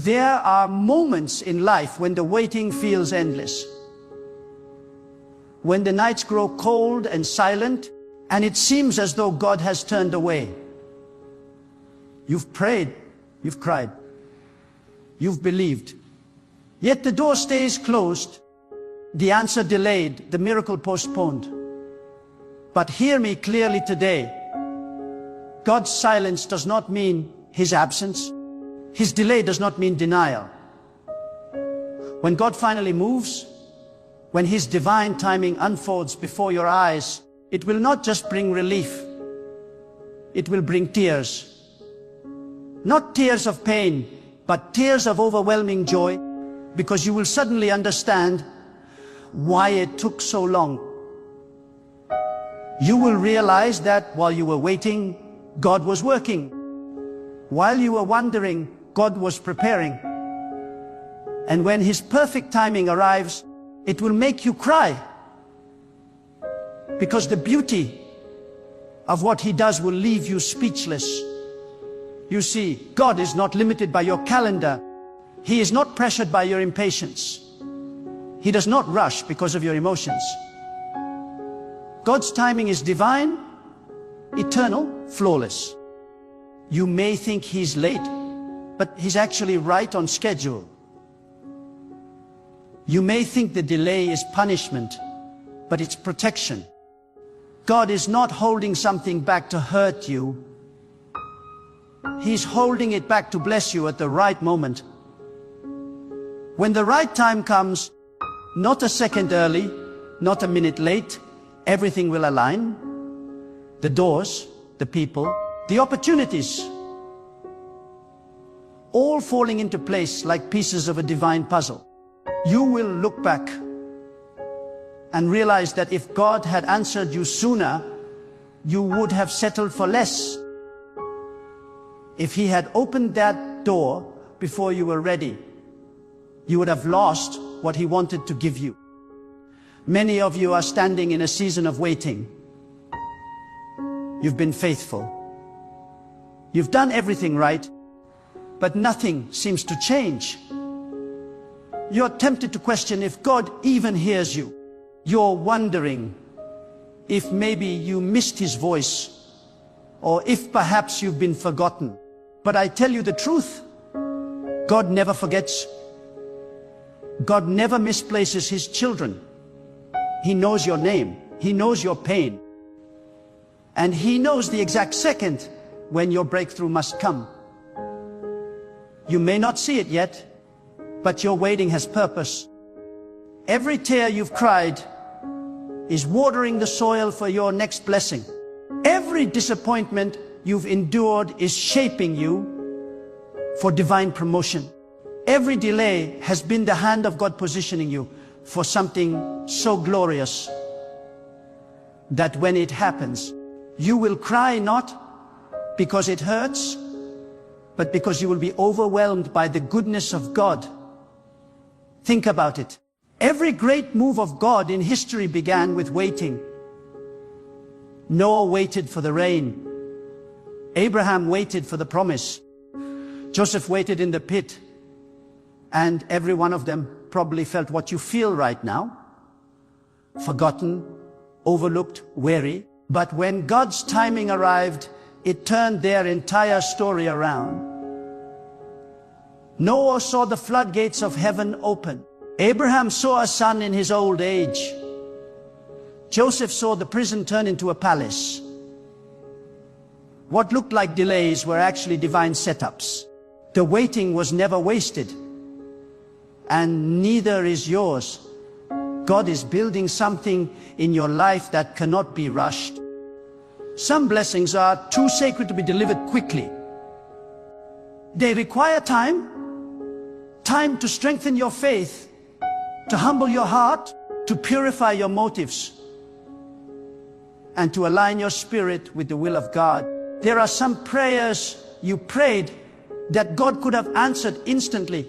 There are moments in life when the waiting feels endless. When the nights grow cold and silent, and it seems as though God has turned away. You've prayed, you've cried, you've believed. Yet the door stays closed, the answer delayed, the miracle postponed. But hear me clearly today. God's silence does not mean His absence. His delay does not mean denial. When God finally moves, when His divine timing unfolds before your eyes, it will not just bring relief. It will bring tears. Not tears of pain, but tears of overwhelming joy, because you will suddenly understand why it took so long. You will realize that while you were waiting, God was working. While you were wondering, God was preparing. And when His perfect timing arrives, it will make you cry. Because the beauty of what He does will leave you speechless. You see, God is not limited by your calendar. He is not pressured by your impatience. He does not rush because of your emotions. God's timing is divine, eternal, flawless. You may think He's late, but He's actually right on schedule. You may think the delay is punishment, but it's protection. God is not holding something back to hurt you. He's holding it back to bless you at the right moment. When the right time comes, not a second early, not a minute late, everything will align. The doors, the people, the opportunities, all falling into place like pieces of a divine puzzle. You will look back and realize that if God had answered you sooner, you would have settled for less. If He had opened that door before you were ready, you would have lost what He wanted to give you. Many of you are standing in a season of waiting. You've been faithful. You've done everything right, but nothing seems to change. You're tempted to question if God even hears you. You're wondering if maybe you missed His voice, or if perhaps you've been forgotten. But I tell you the truth, God never forgets. God never misplaces His children. He knows your name. He knows your pain. And He knows the exact second when your breakthrough must come. You may not see it yet, but your waiting has purpose. Every tear you've cried is watering the soil for your next blessing. Every disappointment you've endured is shaping you for divine promotion. Every delay has been the hand of God positioning you for something so glorious that when it happens, you will cry not because it hurts, but because you will be overwhelmed by the goodness of God. Think about it. Every great move of God in history began with waiting. Noah waited for the rain. Abraham waited for the promise. Joseph waited in the pit. And every one of them probably felt what you feel right now. Forgotten, overlooked, weary. But when God's timing arrived, it turned their entire story around. Noah saw the floodgates of heaven open. Abraham saw a son in his old age. Joseph saw the prison turn into a palace. What looked like delays were actually divine setups. The waiting was never wasted. And neither is yours. God is building something in your life that cannot be rushed. Some blessings are too sacred to be delivered quickly. They require time to strengthen your faith, to humble your heart, to purify your motives, and to align your spirit with the will of God. There are some prayers you prayed that God could have answered instantly,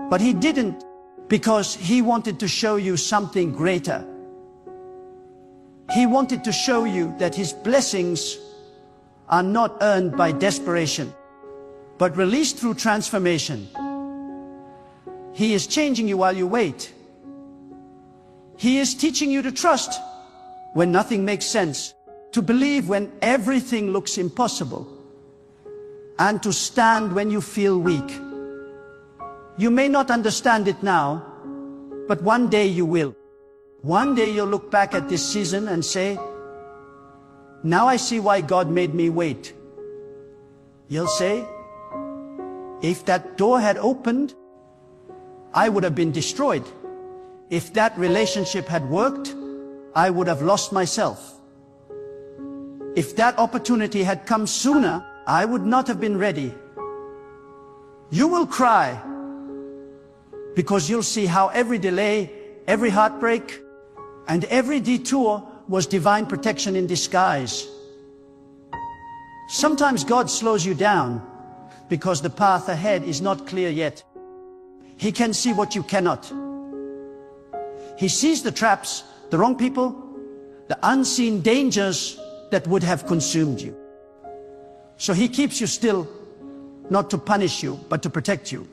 but He didn't, because He wanted to show you something greater. He wanted to show you that His blessings are not earned by desperation, but released through transformation. He is changing you while you wait. He is teaching you to trust when nothing makes sense, to believe when everything looks impossible, and to stand when you feel weak. You may not understand it now, but one day you will. One day you'll look back at this season and say, now I see why God made me wait. You'll say, if that door had opened, I would have been destroyed. If that relationship had worked, I would have lost myself. If that opportunity had come sooner, I would not have been ready. You will cry because you'll see how every delay, every heartbreak, and every detour was divine protection in disguise. Sometimes God slows you down because the path ahead is not clear yet. He can see what you cannot. He sees the traps, the wrong people, the unseen dangers that would have consumed you. So he keeps you still, not to punish you, but to protect you.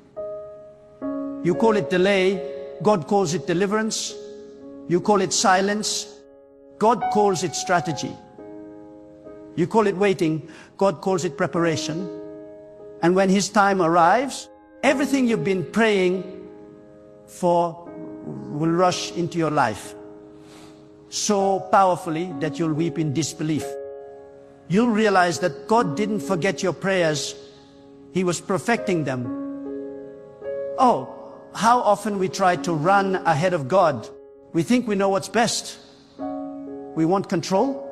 You call it delay, God calls it deliverance. You call it silence, God calls it strategy. You call it waiting, God calls it preparation. And when his time arrives, everything you've been praying for will rush into your life so powerfully that you'll weep in disbelief. You'll realize that God didn't forget your prayers, he was perfecting them. Oh, how often we try to run ahead of God. We think we know what's best. We want control.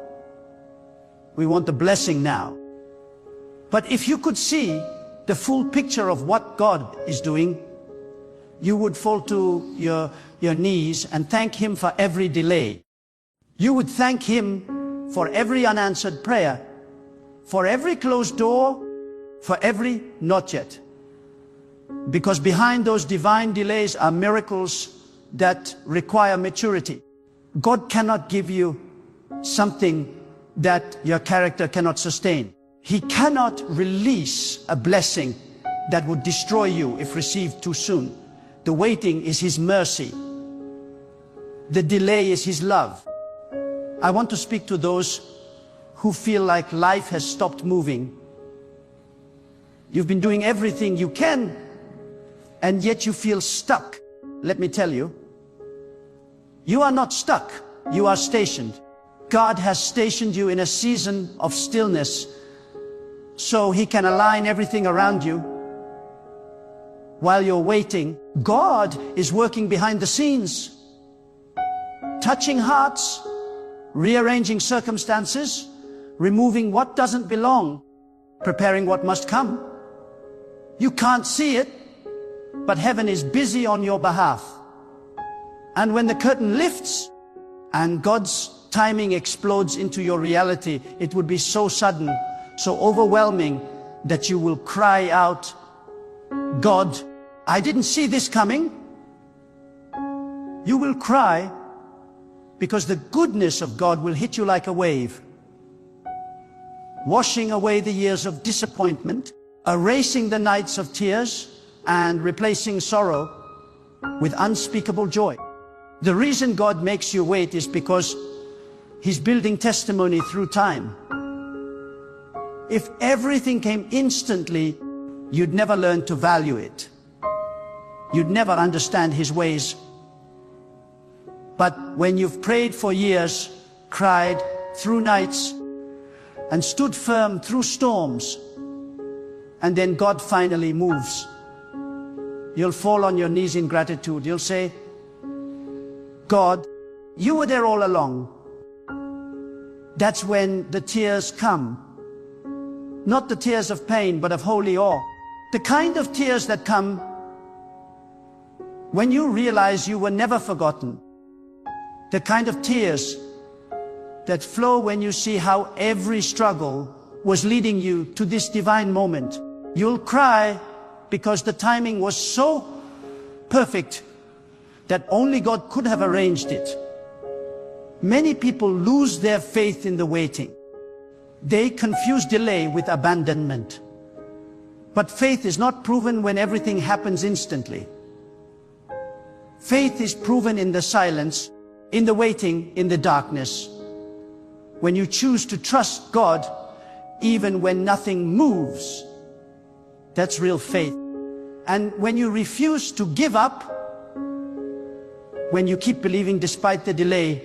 We want the blessing now. But if you could see the full picture of what God is doing, you would fall to your knees and thank him for every delay. You would thank him for every unanswered prayer, for every closed door, for every not yet. Because behind those divine delays are miracles that require maturity. God cannot give you something that your character cannot sustain. He cannot release a blessing that would destroy you if received too soon. The waiting is his mercy. The delay is his love. I want to speak to those who feel like life has stopped moving. You've been doing everything you can, and yet you feel stuck. Let me tell you, you are not stuck, you are stationed. God has stationed you in a season of stillness so he can align everything around you. While you're waiting, God is working behind the scenes, touching hearts, rearranging circumstances, removing what doesn't belong, preparing what must come. You can't see it, but heaven is busy on your behalf. And when the curtain lifts and God's timing explodes into your reality, it would be so sudden, so overwhelming that you will cry out, God, I didn't see this coming. You will cry because the goodness of God will hit you like a wave, washing away the years of disappointment, erasing the nights of tears, and replacing sorrow with unspeakable joy. The reason God makes you wait is because he's building testimony through time. If everything came instantly, you'd never learn to value it. You'd never understand his ways. But when you've prayed for years, cried through nights, and stood firm through storms, and then God finally moves, you'll fall on your knees in gratitude. You'll say, God, you were there all along. That's when the tears come. Not the tears of pain, but of holy awe. The kind of tears that come when you realize you were never forgotten. The kind of tears that flow when you see how every struggle was leading you to this divine moment. You'll cry because the timing was so perfect that only God could have arranged it. Many people lose their faith in the waiting. They confuse delay with abandonment. But faith is not proven when everything happens instantly. Faith is proven in the silence, in the waiting, in the darkness. When you choose to trust God, even when nothing moves, that's real faith. And when you refuse to give up, when you keep believing despite the delay,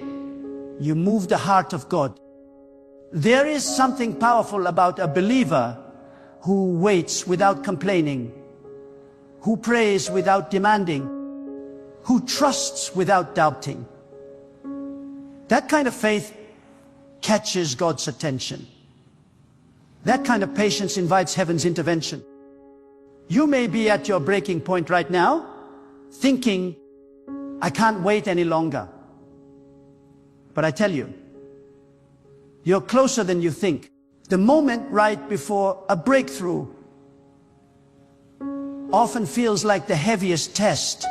you move the heart of God. There is something powerful about a believer who waits without complaining, who prays without demanding, who trusts without doubting. That kind of faith catches God's attention. That kind of patience invites heaven's intervention. You may be at your breaking point right now, thinking, I can't wait any longer. But I tell you, you're closer than you think. The moment right before a breakthrough often feels like the heaviest test.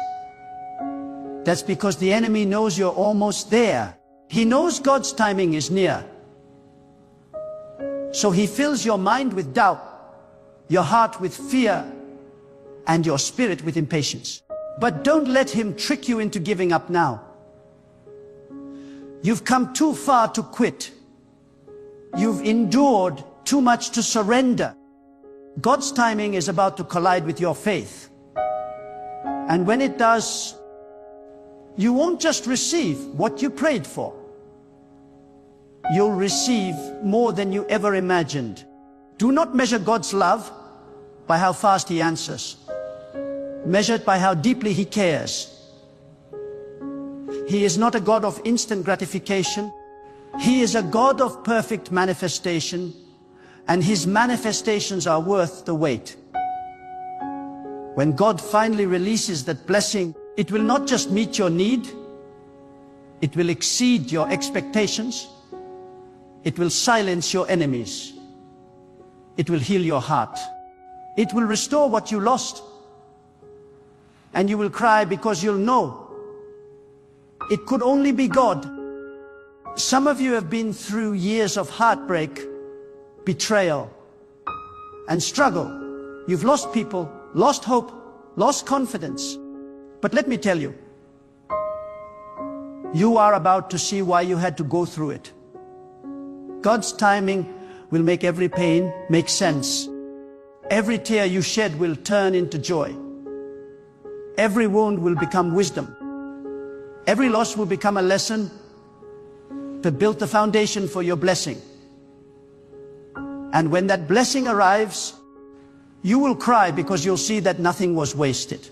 That's because the enemy knows you're almost there. He knows God's timing is near. So he fills your mind with doubt, your heart with fear, and your spirit with impatience. But don't let him trick you into giving up now. You've come too far to quit. You've endured too much to surrender. God's timing is about to collide with your faith. And when it does, you won't just receive what you prayed for. You'll receive more than you ever imagined. Do not measure God's love by how fast he answers. Measure it by how deeply he cares. He is not a God of instant gratification. He is a God of perfect manifestation, and his manifestations are worth the wait. When God finally releases that blessing, it will not just meet your need, it will exceed your expectations, it will silence your enemies, it will heal your heart, it will restore what you lost, and you will cry because you'll know it could only be God. Some of you have been through years of heartbreak, betrayal, and struggle. You've lost people, lost hope, lost confidence. But let me tell you, you are about to see why you had to go through it. God's timing will make every pain make sense. Every tear you shed will turn into joy. Every wound will become wisdom. Every loss will become a lesson to build the foundation for your blessing. And when that blessing arrives, you will cry because you'll see that nothing was wasted.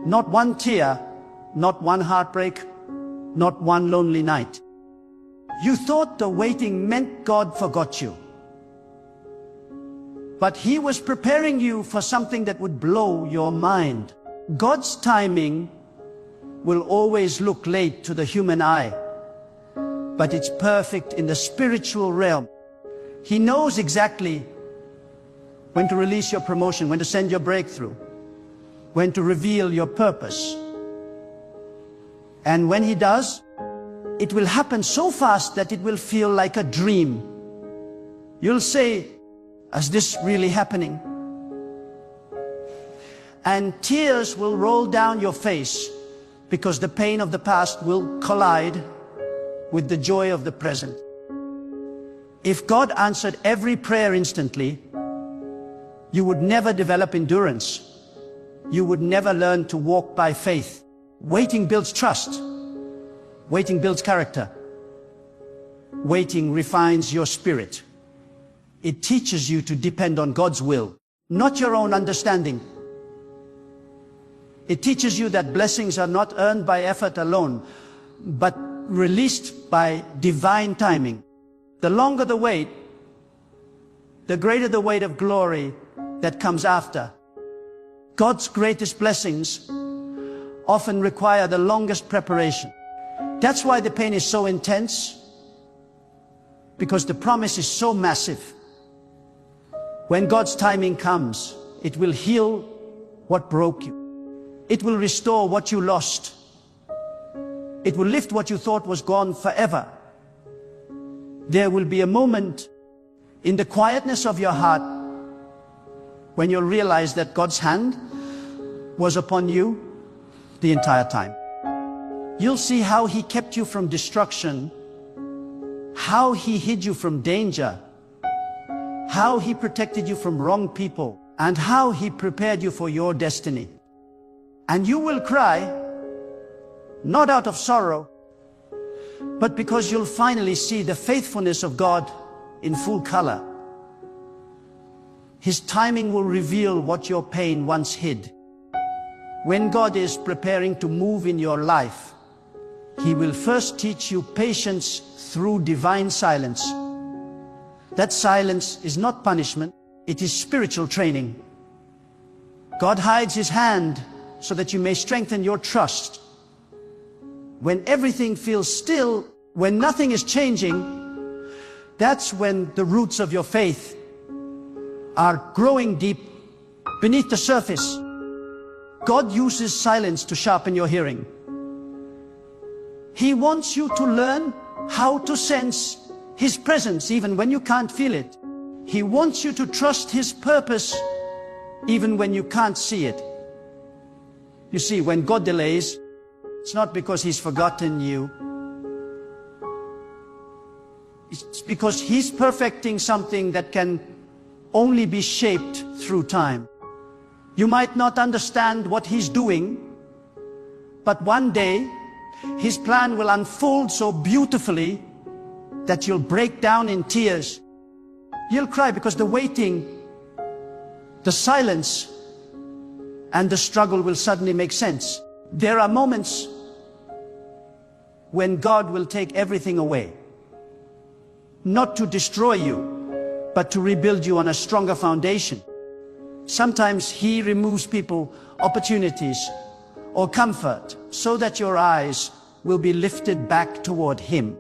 Not one tear, not one heartbreak, not one lonely night. You thought the waiting meant God forgot you. But he was preparing you for something that would blow your mind. God's timing will always look late to the human eye, but it's perfect in the spiritual realm. He knows exactly when to release your promotion, when to send your breakthrough, when to reveal your purpose. And when he does, it will happen so fast that it will feel like a dream. You'll say, is this really happening? And tears will roll down your face because the pain of the past will collide with the joy of the present. If God answered every prayer instantly, you would never develop endurance. You would never learn to walk by faith. Waiting builds trust. Waiting builds character. Waiting refines your spirit. It teaches you to depend on God's will, not your own understanding. It teaches you that blessings are not earned by effort alone, but released by divine timing. The longer the wait, the greater the weight of glory that comes after. God's greatest blessings often require the longest preparation. That's why the pain is so intense, because the promise is so massive. When God's timing comes, it will heal what broke you. It will restore what you lost. It will lift what you thought was gone forever. There will be a moment in the quietness of your heart when you'll realize that God's hand was upon you the entire time. You'll see how He kept you from destruction, how He hid you from danger, how He protected you from wrong people, and how He prepared you for your destiny. And you will cry, not out of sorrow, but because you'll finally see the faithfulness of God in full color. His timing will reveal what your pain once hid. When God is preparing to move in your life, He will first teach you patience through divine silence. That silence is not punishment, it is spiritual training. God hides His hand so that you may strengthen your trust. When everything feels still, when nothing is changing, that's when the roots of your faith are growing deep beneath the surface. God uses silence to sharpen your hearing. He wants you to learn how to sense His presence even when you can't feel it. He wants you to trust His purpose even when you can't see it. You see, when God delays, it's not because He's forgotten you. It's because He's perfecting something that can only be shaped through time. You might not understand what He's doing, but one day His plan will unfold so beautifully that you'll break down in tears. You'll cry because the waiting, the silence, and the struggle will suddenly make sense. There are moments when God will take everything away, not to destroy you, but to rebuild you on a stronger foundation. Sometimes He removes people, opportunities, or comfort so that your eyes will be lifted back toward Him.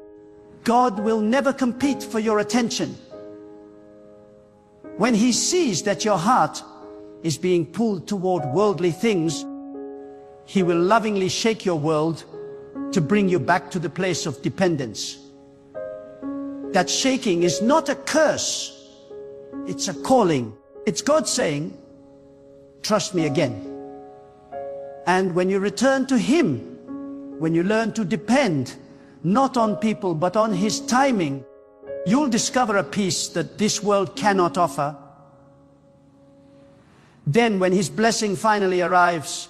God will never compete for your attention. When He sees that your heart is being pulled toward worldly things, He will lovingly shake your world to bring you back to the place of dependence. That shaking is not a curse, it's a calling. It's God saying, trust me again. And when you return to Him, when you learn to depend not on people but on His timing, you'll discover a peace that this world cannot offer. Then when His blessing finally arrives,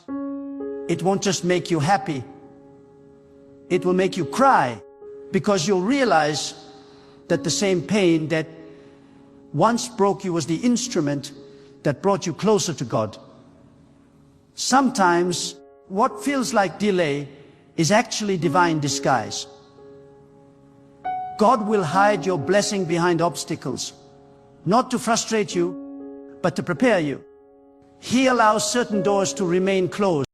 it won't just make you happy, it will make you cry, because you'll realize that the same pain that once broke you was the instrument that brought you closer to God. Sometimes what feels like delay is actually divine disguise. God will hide your blessing behind obstacles, not to frustrate you, but to prepare you. He allows certain doors to remain closed